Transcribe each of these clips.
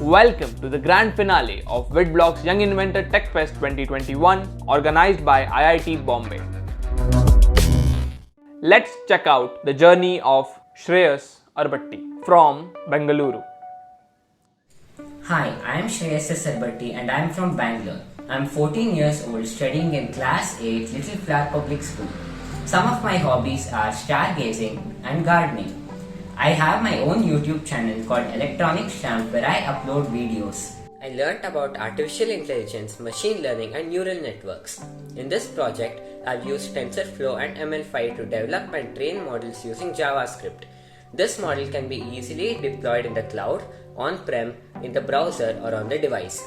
Welcome to the grand finale of VidBlock's Young Inventor Tech Fest 2021 organized by IIT Bombay. Let's check out the journey of Shreyas Arbatti from Bengaluru. Hi, I am Shreyas Arbatti and I am from Bangalore. I am 14 years old studying in Class 8 Little Flower Public School. Some of my hobbies are stargazing and gardening. I have my own YouTube channel called Electronic Stamp where I upload videos. I learnt about artificial intelligence, machine learning and neural networks. In this project, I've used TensorFlow and ML5 to develop and train models using JavaScript. This model can be easily deployed in the cloud, on-prem, in the browser or on the device.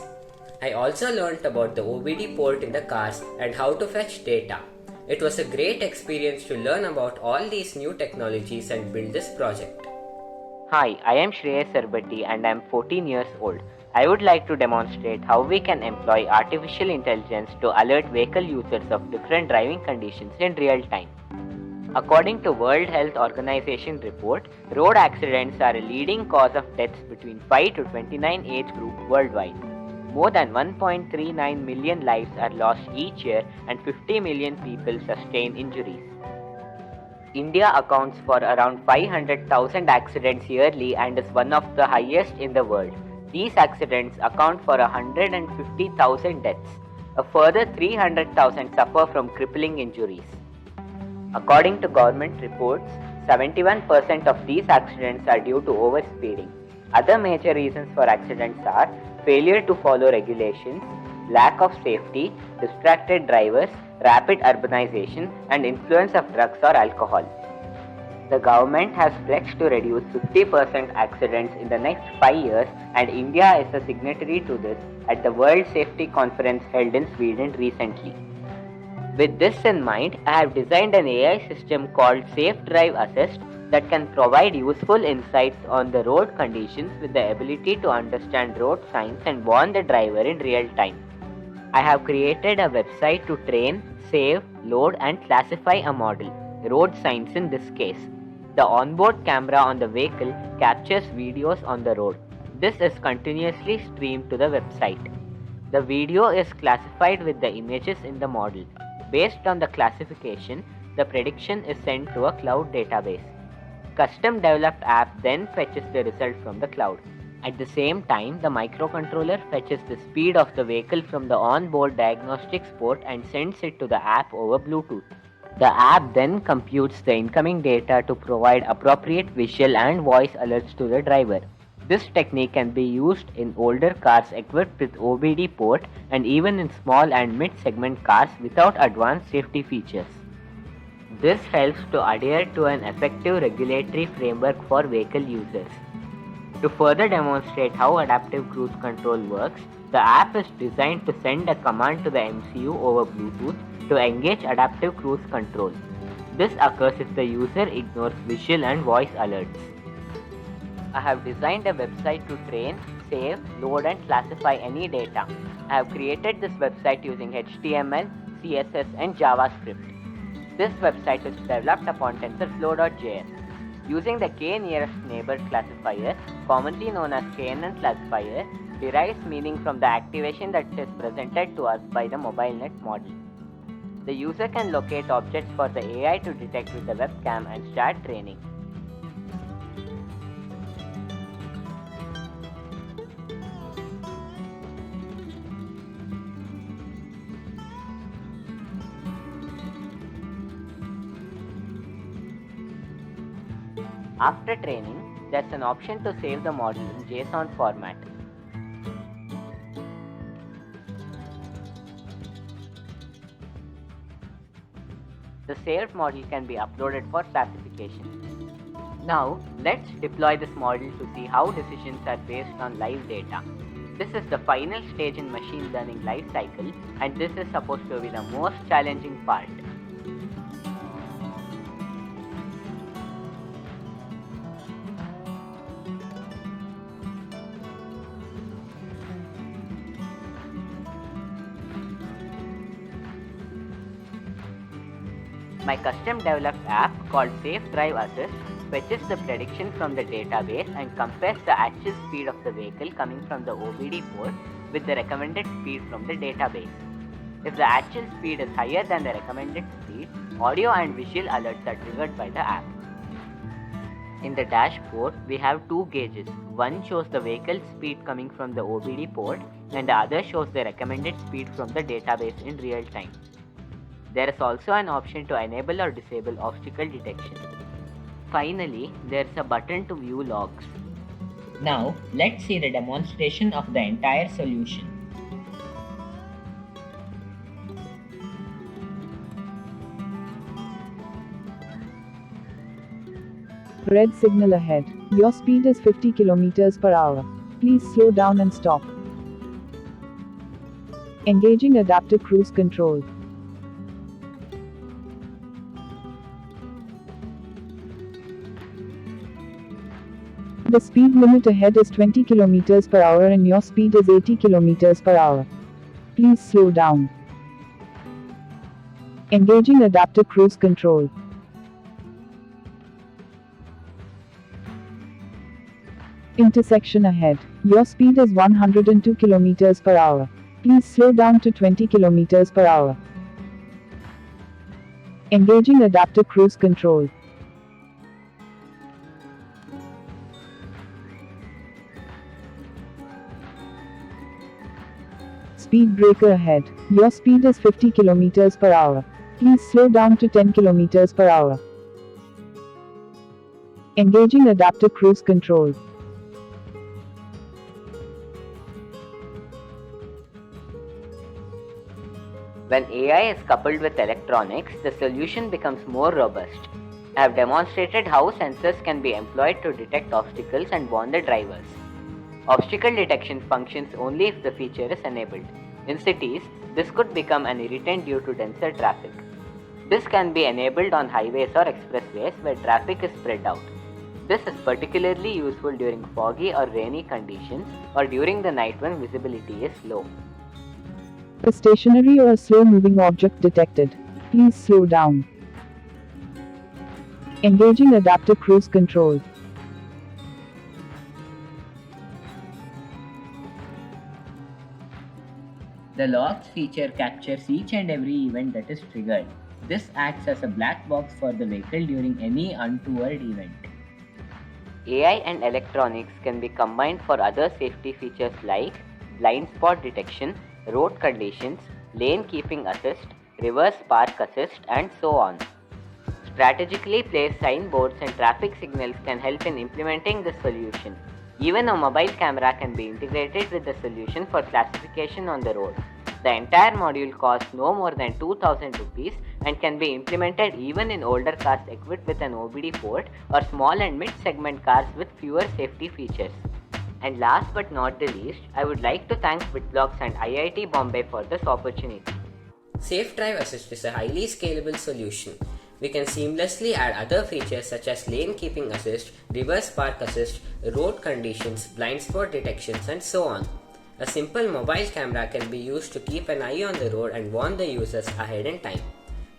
I also learnt about the OBD port in the cars and how to fetch data. It was a great experience to learn about all these new technologies and build this project. Hi, I am Shreyas Arbatti and I am 14 years old. I would like to demonstrate how we can employ artificial intelligence to alert vehicle users of different driving conditions in real time. According to World Health Organization report, road accidents are a leading cause of deaths between 5 to 29 age group worldwide. More than 1.39 million lives are lost each year and 50 million people sustain injuries. India accounts for around 500,000 accidents yearly and is one of the highest in the world. These accidents account for 150,000 deaths. A further 300,000 suffer from crippling injuries. According to government reports, 71% of these accidents are due to overspeeding. Other major reasons for accidents are failure to follow regulations, lack of safety, distracted drivers, rapid urbanization, and influence of drugs or alcohol. The government has pledged to reduce 50% accidents in the next 5 years, and India is a signatory to this at the World Safety Conference held in Sweden recently. With this in mind, I have designed an AI system called Safe Drive Assist that can provide useful insights on the road conditions with the ability to understand road signs and warn the driver in real time. I have created a website to train, save, load and classify a model, road signs in this case. The onboard camera on the vehicle captures videos on the road. This is continuously streamed to the website. The video is classified with the images in the model. Based on the classification, the prediction is sent to a cloud database. Custom developed app then fetches the result from the cloud. At the same time, the microcontroller fetches the speed of the vehicle from the onboard diagnostics port and sends it to the app over Bluetooth. The app then computes the incoming data to provide appropriate visual and voice alerts to the driver. This technique can be used in older cars equipped with OBD port and even in small and mid-segment cars without advanced safety features. This helps to adhere to an effective regulatory framework for vehicle users. To further demonstrate how adaptive cruise control works, the app is designed to send a command to the MCU over Bluetooth to engage adaptive cruise control. This occurs if the user ignores visual and voice alerts. I have designed a website to train, save, load and classify any data. I have created this website using HTML, CSS and JavaScript. This website is developed upon TensorFlow.js. Using the k-nearest neighbor classifier, commonly known as KNN classifier, derives meaning from the activation that is presented to us by the MobileNet model. The user can locate objects for the AI to detect with the webcam and start training. After training, there's an option to save the model in JSON format. The saved model can be uploaded for classification. Now, let's deploy this model to see how decisions are based on live data. This is the final stage in machine learning life cycle, and this is supposed to be the most challenging part. My custom developed app called Safe Drive Assist fetches the prediction from the database and compares the actual speed of the vehicle coming from the OBD port with the recommended speed from the database. If the actual speed is higher than the recommended speed, audio and visual alerts are triggered by the app. In the dashboard, we have two gauges. One shows the vehicle speed coming from the OBD port and the other shows the recommended speed from the database in real time. There is also an option to enable or disable obstacle detection. Finally, there is a button to view logs. Now, let's see the demonstration of the entire solution. Red signal ahead. Your speed is 50 km per hour. Please slow down and stop. Engaging adaptive cruise control. The speed limit ahead is 20 km per hour and your speed is 80 km per hour. Please slow down. Engaging adaptive cruise control. Intersection ahead. Your speed is 102 km per hour. Please slow down to 20 km per hour. Engaging adaptive cruise control. Speed breaker ahead. Your speed is 50 km per hour. Please slow down to 10 km per hour. Engaging adaptive cruise control. When AI is coupled with electronics, the solution becomes more robust. I have demonstrated how sensors can be employed to detect obstacles and warn the drivers. Obstacle detection functions only if the feature is enabled. In cities, this could become an irritant due to denser traffic. This can be enabled on highways or expressways where traffic is spread out. This is particularly useful during foggy or rainy conditions or during the night when visibility is low. A stationary or slow moving object detected. Please slow down. Engaging adaptive cruise control. The logs feature captures each and every event that is triggered. This acts as a black box for the vehicle during any untoward event. AI and electronics can be combined for other safety features like blind spot detection, road conditions, lane keeping assist, reverse park assist, and so on. Strategically placed signboards and traffic signals can help in implementing this solution. Even a mobile camera can be integrated with the solution for classification on the road. The entire module costs no more than 2000 rupees and can be implemented even in older cars equipped with an OBD port or small and mid-segment cars with fewer safety features. And last but not the least, I would like to thank BitBlocks and IIT Bombay for this opportunity. Safe Drive Assist is a highly scalable solution. We can seamlessly add other features such as lane keeping assist, reverse park assist, road conditions, blind spot detections, and so on. A simple mobile camera can be used to keep an eye on the road and warn the users ahead in time.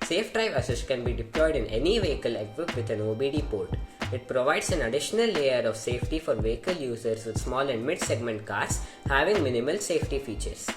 Safe Drive Assist can be deployed in any vehicle equipped with an OBD port. It provides an additional layer of safety for vehicle users with small and mid-segment cars having minimal safety features.